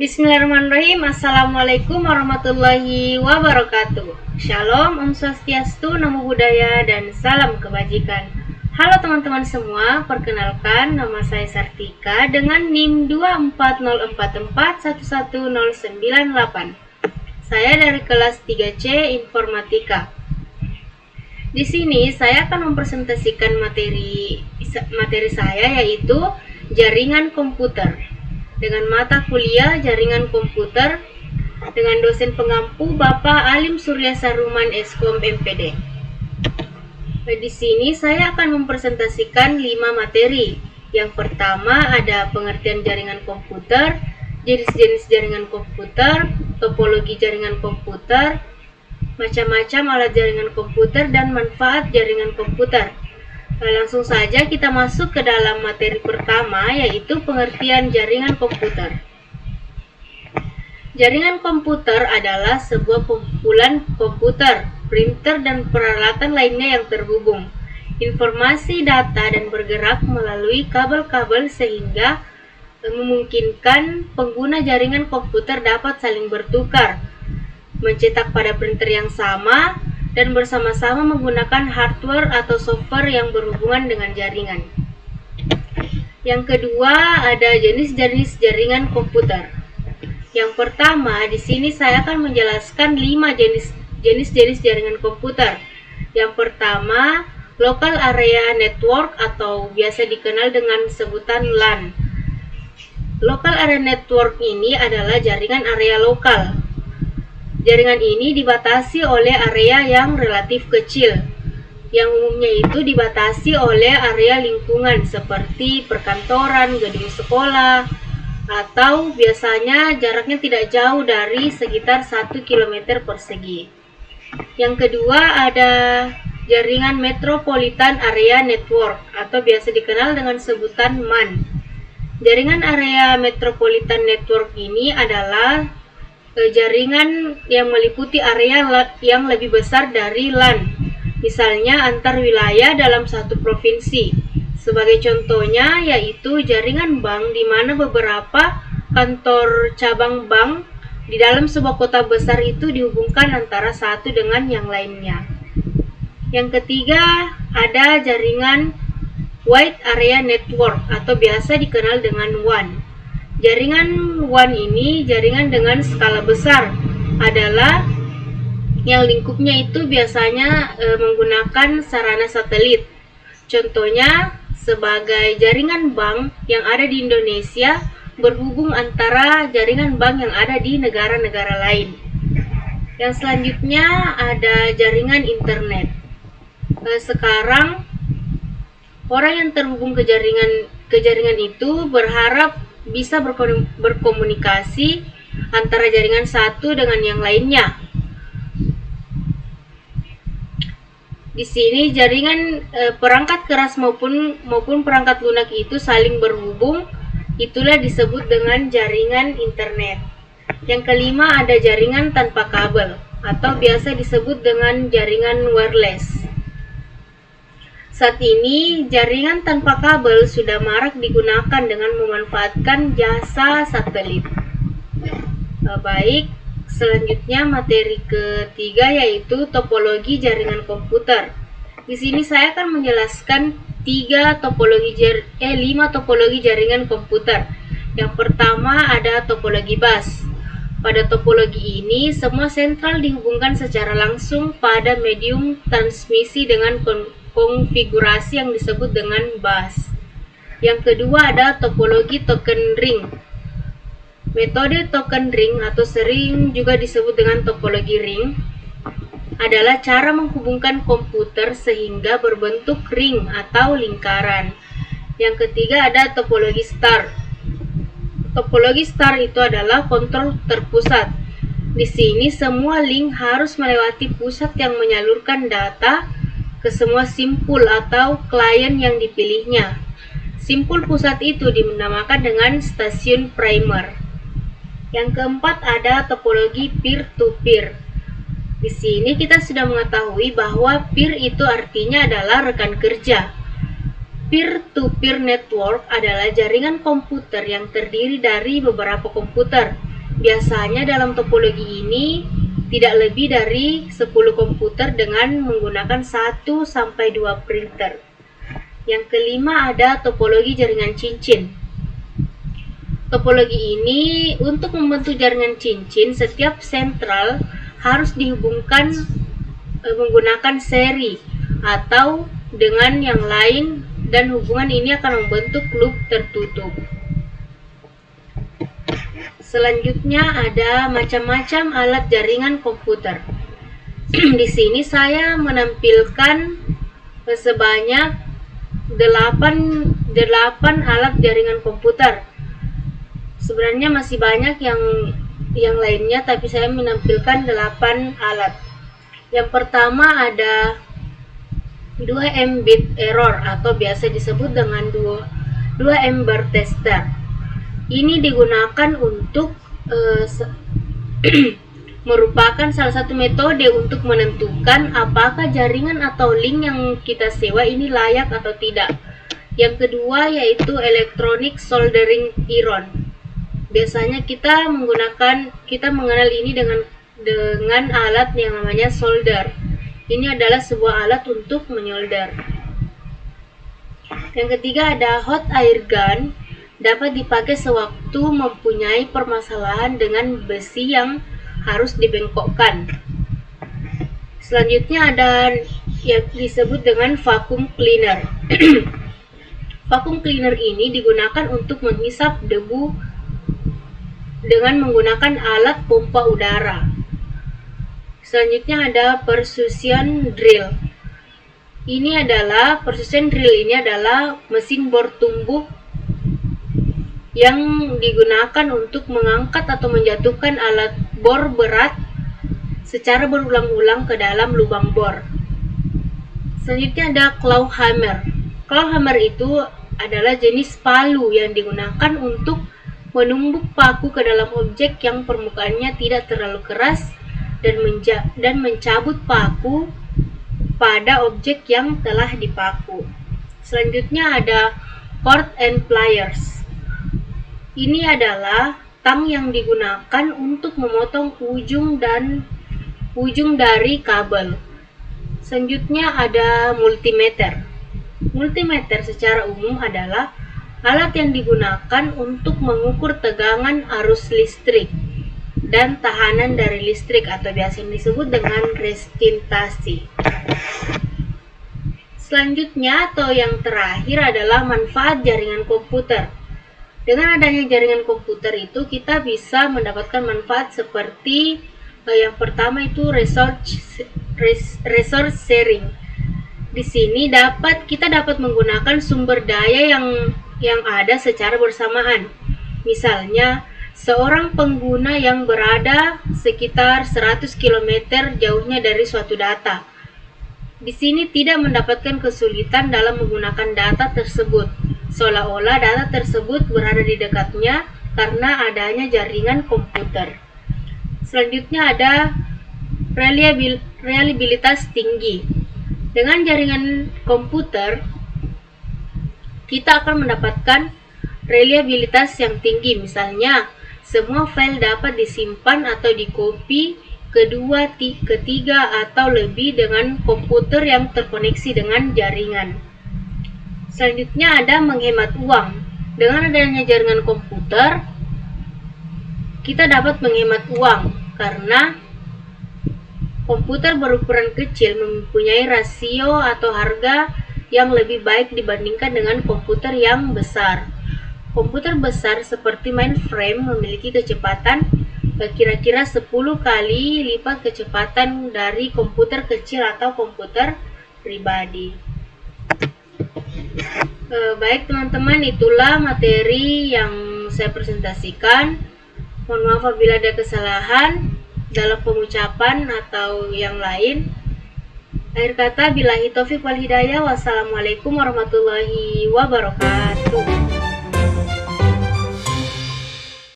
Bismillahirrahmanirrahim. Assalamualaikum warahmatullahi wabarakatuh. Shalom, Om Swastiastu, Namo Buddhaya, dan salam kebajikan. Halo teman-teman semua, perkenalkan nama saya Sartika dengan NIM 24044111098. Saya dari kelas 3C Informatika. Di sini saya akan mempresentasikan materi saya, yaitu jaringan komputer dengan mata kuliah jaringan komputer dengan dosen pengampu Bapak Alim Surya Saruman Eskom MPD. Di sini saya akan mempresentasikan 5 materi. Yang pertama ada pengertian jaringan komputer, jenis-jenis jaringan komputer, topologi jaringan komputer, macam-macam alat jaringan komputer, dan manfaat jaringan komputer. Langsung saja kita masuk ke dalam materi pertama, yaitu pengertian jaringan komputer. Jaringan komputer adalah sebuah kumpulan komputer, printer, dan peralatan lainnya yang terhubung. Informasi, data, dan bergerak melalui kabel-kabel sehingga memungkinkan pengguna jaringan komputer dapat saling bertukar, mencetak pada printer yang sama, dan bersama-sama menggunakan hardware atau software yang berhubungan dengan jaringan. Yang kedua, ada jenis-jenis jaringan komputer. Yang pertama, di sini saya akan menjelaskan 5 jenis jaringan komputer. Yang pertama, Local Area Network atau biasa dikenal dengan sebutan LAN. Local Area Network ini adalah jaringan area lokal. Jaringan ini dibatasi oleh area yang relatif kecil, yang umumnya itu dibatasi oleh area lingkungan seperti perkantoran, gedung sekolah, atau biasanya jaraknya tidak jauh dari sekitar 1 km persegi. Yang kedua ada jaringan Metropolitan Area Network atau biasa dikenal dengan sebutan MAN. Jaringan area Metropolitan Network ini adalah jaringan yang meliputi area yang lebih besar dari LAN, misalnya antar wilayah dalam satu provinsi. Sebagai contohnya yaitu jaringan bank, di mana beberapa kantor cabang bank di dalam sebuah kota besar itu dihubungkan antara satu dengan yang lainnya. Yang ketiga ada jaringan Wide Area Network atau biasa dikenal dengan WAN. Jaringan WAN ini jaringan dengan skala besar, adalah yang lingkupnya itu biasanya menggunakan sarana satelit. Contohnya sebagai jaringan bank yang ada di Indonesia berhubung antara jaringan bank yang ada di negara-negara lain. Yang selanjutnya ada jaringan internet. Sekarang orang yang terhubung ke jaringan itu berharap bisa berkomunikasi antara jaringan satu dengan yang lainnya. Di sini jaringan perangkat keras maupun perangkat lunak itu saling berhubung, itulah disebut dengan jaringan internet. Yang kelima ada jaringan tanpa kabel atau biasa disebut dengan jaringan wireless. Saat ini, jaringan tanpa kabel sudah marak digunakan dengan memanfaatkan jasa satelit. Baik, selanjutnya materi ketiga yaitu topologi jaringan komputer. Di sini saya akan menjelaskan 5 topologi jaringan komputer. Yang pertama ada topologi bus. Pada topologi ini, semua sentral dihubungkan secara langsung pada medium transmisi dengan konfigurasi yang disebut dengan bus. Yang kedua ada topologi token ring. Metode token ring atau sering juga disebut dengan topologi ring adalah cara menghubungkan komputer sehingga berbentuk ring atau lingkaran. Yang ketiga ada topologi star. Topologi star itu adalah kontrol terpusat. Di sini semua link harus melewati pusat yang menyalurkan data ke semua simpul atau klien yang dipilihnya. Simpul pusat itu dinamakan dengan stasiun primer. Yang keempat ada topologi peer-to-peer. Di sini kita sudah mengetahui bahwa peer itu artinya adalah rekan kerja. Peer-to-peer network adalah jaringan komputer yang terdiri dari beberapa komputer Biasanya dalam topologi ini tidak lebih dari 10 komputer dengan menggunakan 1 sampai 2 printer. Yang kelima ada topologi jaringan cincin. Topologi ini untuk membentuk jaringan cincin, setiap sentral harus dihubungkan menggunakan seri atau dengan yang lain, dan hubungan ini akan membentuk loop tertutup. Selanjutnya ada macam-macam alat jaringan komputer. Di sini saya menampilkan sebanyak 8 alat jaringan komputer. Sebenarnya masih banyak yang lainnya, tapi saya menampilkan 8 alat. Yang pertama ada 2M bit error atau biasa disebut dengan 2M bar tester. Ini digunakan untuk merupakan salah satu metode untuk menentukan apakah jaringan atau link yang kita sewa ini layak atau tidak. Yang kedua yaitu electronic soldering iron. Biasanya kita mengenal ini dengan alat yang namanya solder. Ini adalah sebuah alat untuk menyolder. Yang ketiga ada hot air gun. Dapat dipakai sewaktu mempunyai permasalahan dengan besi yang harus dibengkokkan. Selanjutnya ada yang disebut dengan vacuum cleaner. Vacuum cleaner ini digunakan untuk menghisap debu dengan menggunakan alat pompa udara. Selanjutnya ada precision drill. Precision drill ini adalah mesin bor tumbuk yang digunakan untuk mengangkat atau menjatuhkan alat bor berat secara berulang-ulang ke dalam lubang bor. Selanjutnya ada claw hammer. Claw hammer itu adalah jenis palu yang digunakan untuk menumbuk paku ke dalam objek yang permukaannya tidak terlalu keras dan mencabut paku pada objek yang telah dipaku. Selanjutnya ada cord and pliers. Ini adalah tang yang digunakan untuk memotong ujung dari kabel. Selanjutnya ada multimeter. Multimeter secara umum adalah alat yang digunakan untuk mengukur tegangan arus listrik dan tahanan dari listrik atau biasa disebut dengan resistasi. Selanjutnya atau yang terakhir adalah manfaat jaringan komputer. Dengan adanya jaringan komputer itu kita bisa mendapatkan manfaat seperti yang pertama itu resource sharing. Di sini kita dapat menggunakan sumber daya yang ada secara bersamaan. Misalnya, seorang pengguna yang berada sekitar 100 km jauhnya dari suatu data. Di sini tidak mendapatkan kesulitan dalam menggunakan data tersebut, seolah-olah data tersebut berada di dekatnya karena adanya jaringan komputer. Selanjutnya ada reliabilitas tinggi. Dengan jaringan komputer, kita akan mendapatkan reliabilitas yang tinggi. Misalnya, semua file dapat disimpan atau dikopi kedua, ketiga, atau lebih dengan komputer yang terkoneksi dengan jaringan. Selanjutnya ada menghemat uang. Dengan adanya jaringan komputer, kita dapat menghemat uang karena komputer berukuran kecil mempunyai rasio atau harga yang lebih baik dibandingkan dengan komputer yang besar. Komputer besar seperti mainframe memiliki kecepatan kira-kira 10 kali lipat kecepatan dari komputer kecil atau komputer pribadi. Baik teman-teman, itulah materi yang saya presentasikan. Mohon maaf apabila ada kesalahan dalam pengucapan atau yang lain. Akhir kata, billahi taufiq wal hidayah. Wassalamualaikum warahmatullahi wabarakatuh.